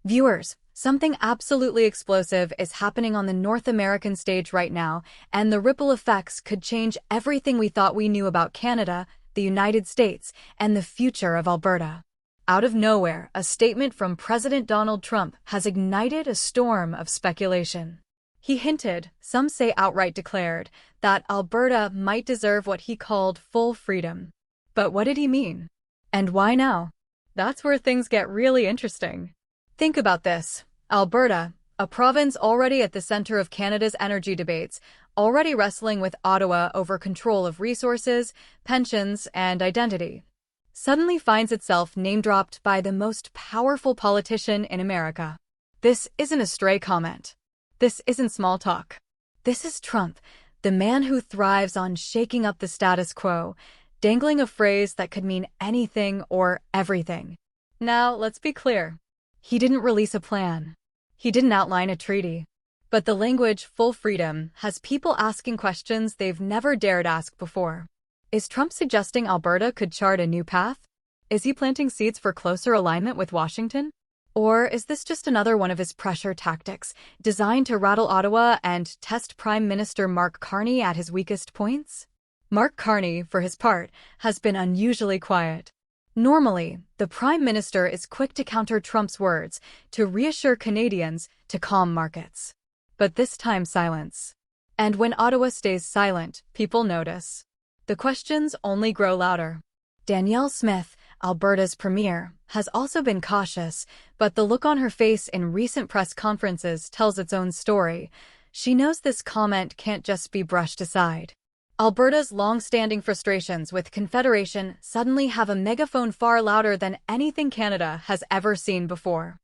Viewers, something absolutely explosive is happening on the North American stage right now, and the ripple effects could change everything we thought we knew about Canada, the United States, and the future of Alberta. Out of nowhere, a statement from President Donald Trump has ignited a storm of speculation. He hinted, some say outright declared, that Alberta might deserve what he called full freedom. But what did he mean? And why now? That's where things get really interesting. Think about this. Alberta, a province already at the center of Canada's energy debates, already wrestling with Ottawa over control of resources, pensions, and identity, suddenly finds itself name-dropped by the most powerful politician in America. This isn't a stray comment. This isn't small talk. This is Trump, the man who thrives on shaking up the status quo, dangling a phrase that could mean anything or everything. Now, let's be clear. He didn't release a plan. He didn't outline a treaty. But the language full freedom has people asking questions they've never dared ask before. Is Trump suggesting Alberta could chart a new path? Is he planting seeds for closer alignment with Washington? Or is this just another one of his pressure tactics, designed to rattle Ottawa and test Prime Minister Mark Carney at his weakest points? Mark Carney, for his part, has been unusually quiet. Normally, the Prime Minister is quick to counter Trump's words, to reassure Canadians, to calm markets. But this time silence. And when Ottawa stays silent, people notice. The questions only grow louder. Danielle Smith, Alberta's premier, has also been cautious, but the look on her face in recent press conferences tells its own story. She knows this comment can't just be brushed aside. Alberta's long-standing frustrations with Confederation suddenly have a megaphone far louder than anything Canada has ever seen before.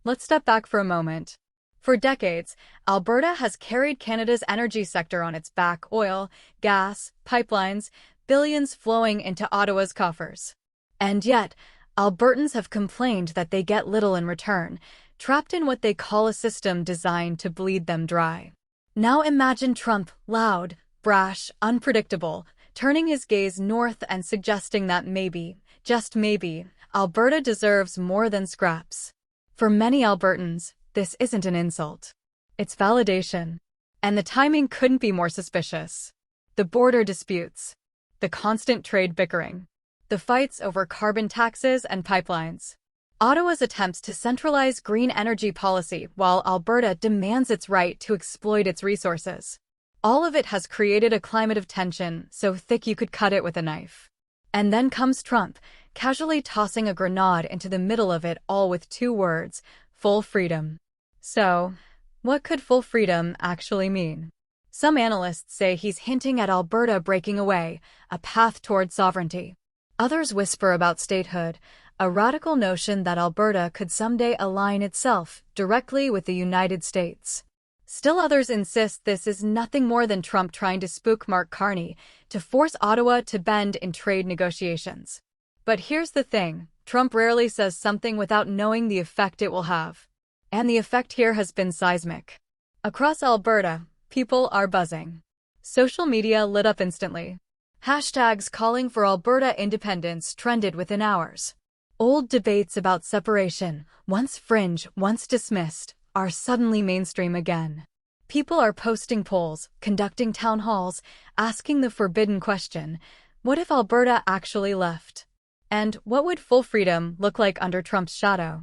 Let's step back for a moment. For decades, Alberta has carried Canada's energy sector on its back: oil, gas, pipelines, billions flowing into Ottawa's coffers. And yet, Albertans have complained that they get little in return, trapped in what they call a system designed to bleed them dry. Now imagine Trump, loud, brash, unpredictable, turning his gaze north and suggesting that maybe, just maybe, Alberta deserves more than scraps. For many Albertans, this isn't an insult. It's validation. And the timing couldn't be more suspicious. The border disputes, the constant trade bickering, the fights over carbon taxes and pipelines, Ottawa's attempts to centralize green energy policy while Alberta demands its right to exploit its resources. All of it has created a climate of tension so thick you could cut it with a knife. And then comes Trump, casually tossing a grenade into the middle of it all with two words: full freedom. So, what could full freedom actually mean? Some analysts say he's hinting at Alberta breaking away, a path toward sovereignty. Others whisper about statehood, a radical notion that Alberta could someday align itself directly with the United States. Still others insist this is nothing more than Trump trying to spook Mark Carney, to force Ottawa to bend in trade negotiations. But here's the thing, Trump rarely says something without knowing the effect it will have. And the effect here has been seismic. Across Alberta, people are buzzing. Social media lit up instantly. Hashtags calling for Alberta independence trended within hours. Old debates about separation, once fringe, once dismissed, are suddenly mainstream again. People are posting polls, conducting town halls, asking the forbidden question: what if Alberta actually left? And what would full freedom look like under Trump's shadow?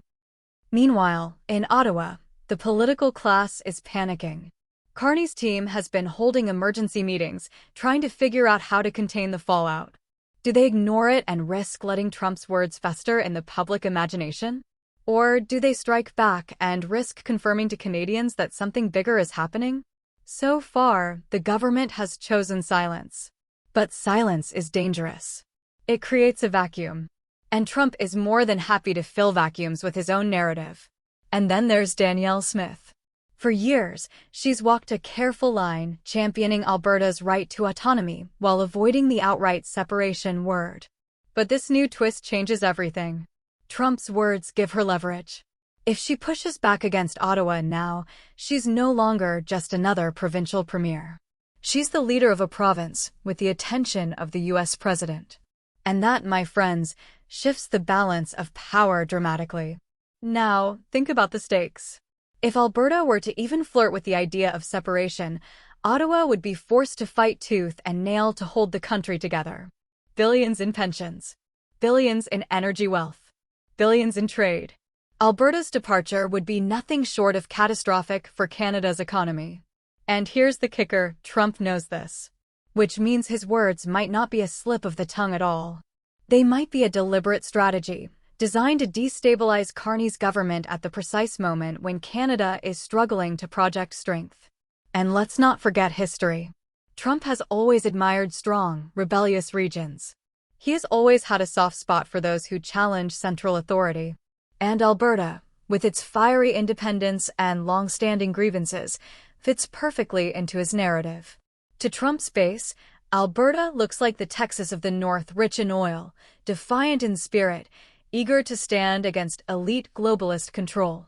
Meanwhile, in Ottawa, the political class is panicking. Carney's team has been holding emergency meetings, trying to figure out how to contain the fallout. Do they ignore it and risk letting Trump's words fester in the public imagination? Or do they strike back and risk confirming to Canadians that something bigger is happening? So far, the government has chosen silence. But silence is dangerous. It creates a vacuum. And Trump is more than happy to fill vacuums with his own narrative. And then there's Danielle Smith. For years, she's walked a careful line, championing Alberta's right to autonomy while avoiding the outright separation word. But this new twist changes everything. Trump's words give her leverage. If she pushes back against Ottawa now, she's no longer just another provincial premier. She's the leader of a province with the attention of the U.S. president. And that, my friends, shifts the balance of power dramatically. Now, think about the stakes. If Alberta were to even flirt with the idea of separation, Ottawa would be forced to fight tooth and nail to hold the country together. Billions in pensions. Billions in energy wealth. Billions in trade. Alberta's departure would be nothing short of catastrophic for Canada's economy. And here's the kicker, Trump knows this. Which means his words might not be a slip of the tongue at all. They might be a deliberate strategy, designed to destabilize Carney's government at the precise moment when Canada is struggling to project strength. And let's not forget history. Trump has always admired strong, rebellious regions. He has always had a soft spot for those who challenge central authority. And Alberta, with its fiery independence and long-standing grievances, fits perfectly into his narrative. To Trump's base, Alberta looks like the Texas of the North, rich in oil, defiant in spirit, eager to stand against elite globalist control.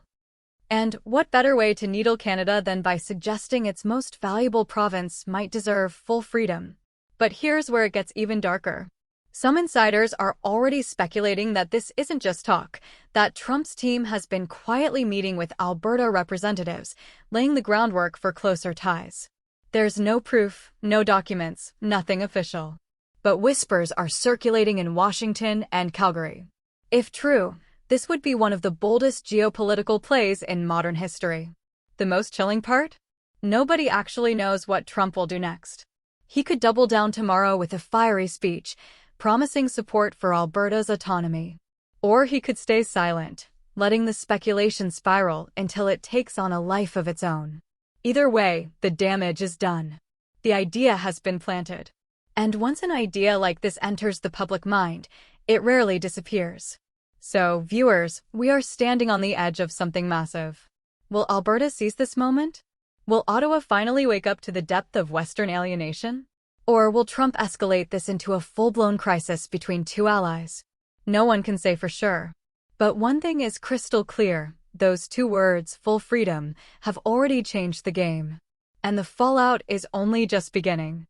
And what better way to needle Canada than by suggesting its most valuable province might deserve full freedom? But here's where it gets even darker. Some insiders are already speculating that this isn't just talk, that Trump's team has been quietly meeting with Alberta representatives, laying the groundwork for closer ties. There's no proof, no documents, nothing official. But whispers are circulating in Washington and Calgary. If true, this would be one of the boldest geopolitical plays in modern history. The most chilling part? Nobody actually knows what Trump will do next. He could double down tomorrow with a fiery speech, promising support for Alberta's autonomy. Or he could stay silent, letting the speculation spiral until it takes on a life of its own. Either way, the damage is done. The idea has been planted. And once an idea like this enters the public mind, it rarely disappears. So, viewers, we are standing on the edge of something massive. Will Alberta seize this moment? Will Ottawa finally wake up to the depth of Western alienation? Or will Trump escalate this into a full-blown crisis between two allies? No one can say for sure. But one thing is crystal clear, those two words, full freedom, have already changed the game. And the fallout is only just beginning.